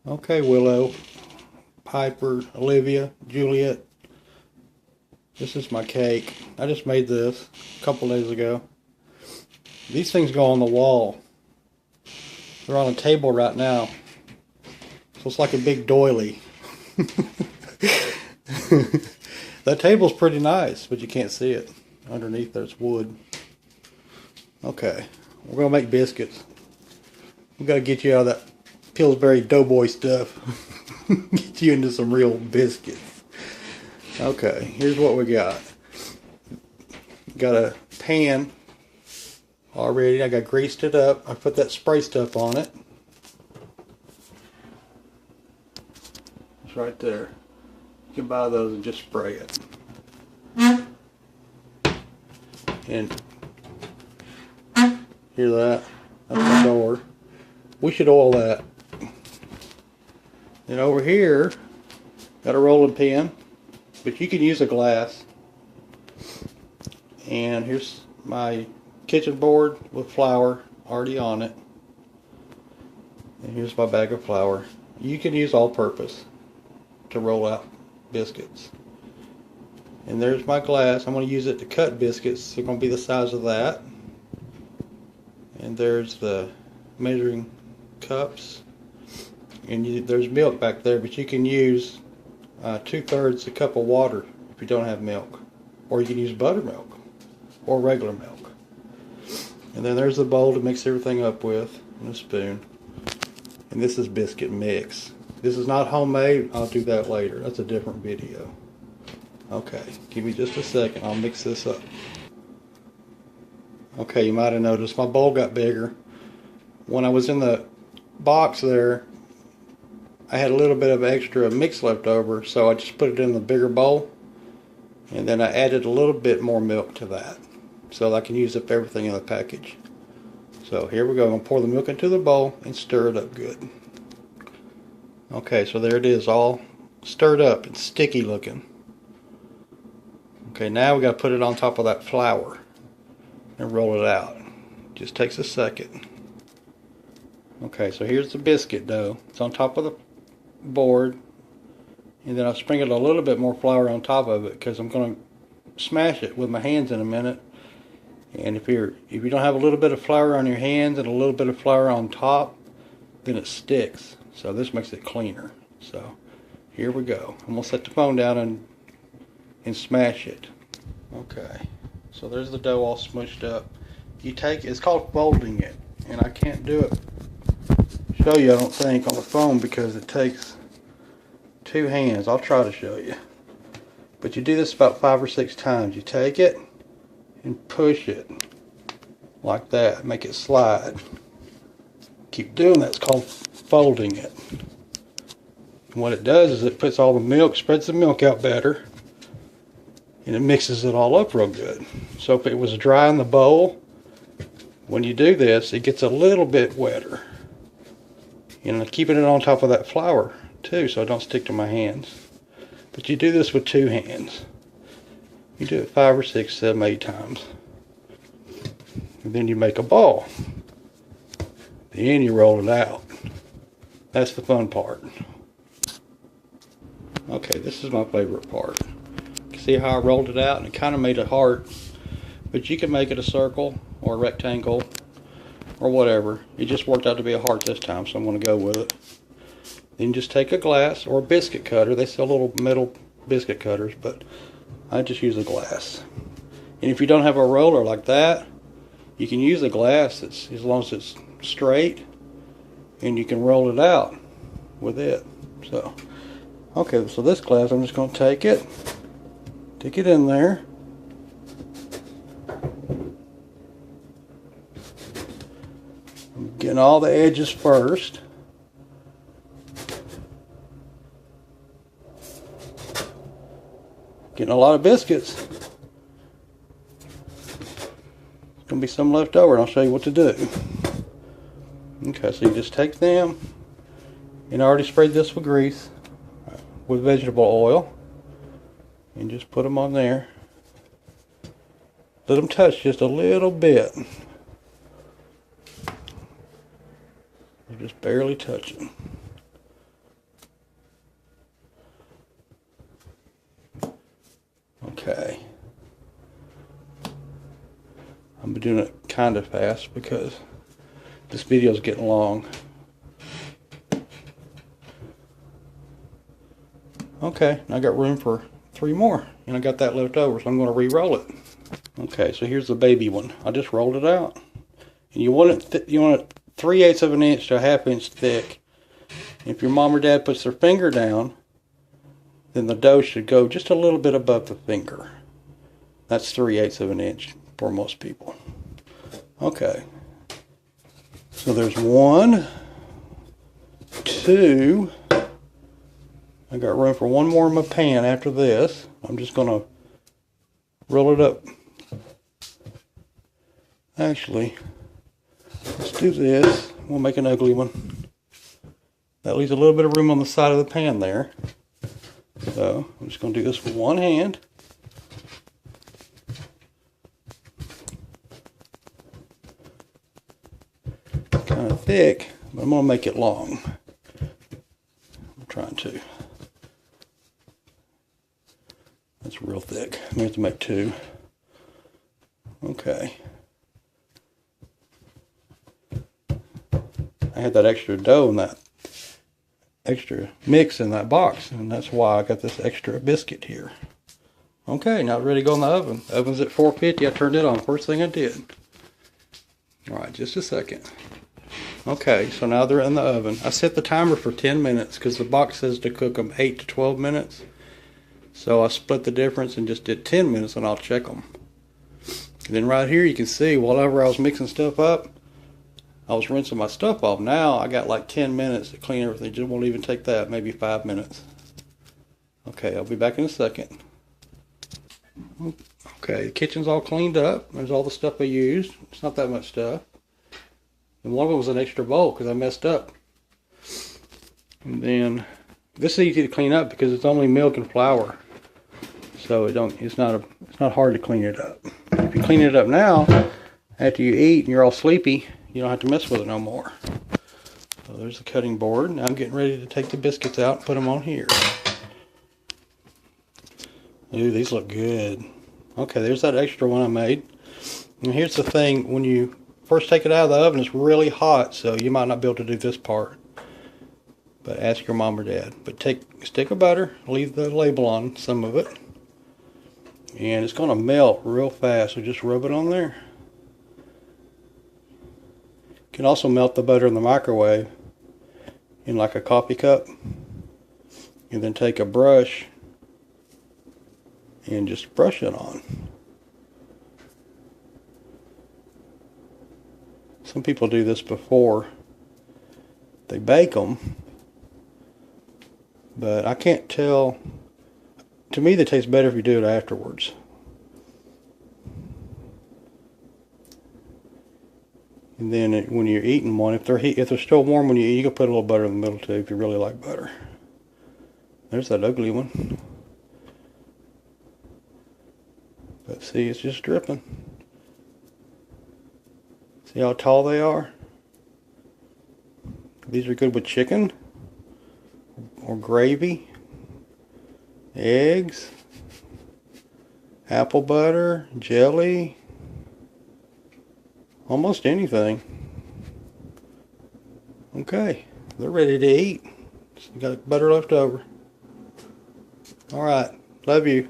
Okay, Willow, Piper, Olivia, Juliet, this is my cake. I just made this a couple days ago. These things go on the wall. They're on a table right now. So it's like a big doily. That table's pretty nice, but you can't see it. Underneath there's wood. Okay, we're gonna make biscuits. We gotta get you out of that Pillsbury Doughboy stuff. Get you into some real biscuits. Okay, here's what we got. Got a pan already. I got greased it up. I put that spray stuff on it. It's right there. You can buy those and just spray it. And hear that? That's the door. We should oil that. And over here, got a rolling pin, but you can use a glass. And here's my kitchen board with flour already on it. And here's my bag of flour. You can use all-purpose to roll out biscuits. And there's my glass. I'm going to use it to cut biscuits. They're going to be the size of that. And there's the measuring cups. And there's milk back there, but you can use 2/3 a cup of water if you don't have milk. Or you can use buttermilk or regular milk. And then there's the bowl to mix everything up with, and a spoon. And this is biscuit mix. This is not homemade. I'll do that later. That's a different video. Okay, give me just a second. I'll mix this up. Okay, you might have noticed my bowl got bigger. When I was in the box there, I had a little bit of extra mix left over, so I just put it in the bigger bowl. And then I added a little bit more milk to that, so I can use up everything in the package. So here we go. I'm going to pour the milk into the bowl and stir it up good. Okay, so there it is, all stirred up and sticky looking. Okay, now we got to put it on top of that flour and roll it out. Just takes a second. Okay, so here's the biscuit dough. It's on top of the board, and then I'll sprinkle a little bit more flour on top of it because I'm going to smash it with my hands in a minute. And if you don't have a little bit of flour on your hands and a little bit of flour on top, then it sticks. So this makes it cleaner. So here we go. I'm going to set the phone down and smash it. Okay, so there's the dough all smushed up. You take it's called folding it, and I can't do it show you, I don't think, on the phone because it takes two hands. I'll try to show you, but you do this about 5 or 6 times. You take it and push it like that, make it slide. Keep doing that. It's called folding it. And what it does is it puts all the milk, spreads the milk out better, and it mixes it all up real good. So if it was dry in the bowl, when you do this, it gets a little bit wetter. And keeping it on top of that flour too, so it don't stick to my hands. But you do this with 2 hands. You do it 5 or 6, 7, 8 times. And then you make a ball. Then you roll it out. That's the fun part. Okay, this is my favorite part. See how I rolled it out and it kind of made a heart, but you can make it a circle or a rectangle or whatever. It just worked out to be a heart this time, so I'm going to go with it. Then just take a glass or a biscuit cutter. They sell little metal biscuit cutters, but I just use a glass. And if you don't have a roller like that, you can use a glass that's as long as it's straight, and you can roll it out with it. So okay, so this glass, I'm just going to take it, stick it in there. I'm getting all the edges first. Getting a lot of biscuits. There's going to be some left over, and I'll show you what to do. Okay, so you just take them, and I already sprayed this with grease, with vegetable oil, and just put them on there. Let them touch just a little bit. They're just barely touching. Okay. I'm doing it kind of fast because this video is getting long. Okay, I got room for 3 more, and I got that left over, so I'm going to re-roll it. Okay, so here's the baby one. I just rolled it out, and you want it 3/8 of an inch to a 1/2 inch thick. If your mom or dad puts their finger down, then the dough should go just a little bit above the finger. That's 3/8 of an inch for most people. Okay, so there's 1, 2. I got room for 1 more in my pan after this. I'm just going to roll it up. Actually, let's do this. We'll make an ugly one. That leaves a little bit of room on the side of the pan there. So I'm just going to do this with one hand. Kind of thick, but I'm going to make it long. I'm trying to. That's real thick. I'm going to have to make 2. Okay. I had that extra dough and that extra mix in that box, and that's why I got this extra biscuit here. Okay, now ready to go in the oven. The oven's at 450. I turned it on. First thing I did. Alright, just a second. Okay, so now they're in the oven. I set the timer for 10 minutes because the box says to cook them 8 to 12 minutes. So I split the difference and just did 10 minutes, and I'll check them. And then right here you can see, whenever I was mixing stuff up, I was rinsing my stuff off. Now I got like 10 minutes to clean everything. Just won't even take that, maybe 5 minutes. Okay, I'll be back in a second. Okay, the kitchen's all cleaned up. There's all the stuff I used. It's not that much stuff. And one of them was an extra bowl because I messed up. And then this is easy to clean up because it's only milk and flour. So it's not hard to clean it up. If you clean it up now, after you eat and you're all sleepy, you don't have to mess with it no more. So there's the cutting board. Now I'm getting ready to take the biscuits out and put them on here. Ooh, these look good. Okay, there's that extra one I made. And here's the thing, when you first take it out of the oven, it's really hot, so you might not be able to do this part. But ask your mom or dad. But take a stick of butter, leave the label on some of it. And it's going to melt real fast, so just rub it on there. You can also melt the butter in the microwave in like a coffee cup. And then take a brush and just brush it on. Some people do this before they bake them, but I can't tell. To me, they taste better if you do it afterwards. And then when you're eating one, if they're still warm when you eat, you can put a little butter in the middle too if you really like butter. There's that ugly one. But see, it's just dripping. See how tall they are? These are good with chicken or gravy, eggs, apple butter, jelly, almost anything. Okay, they're ready to eat. Got butter left over. Alright, love you.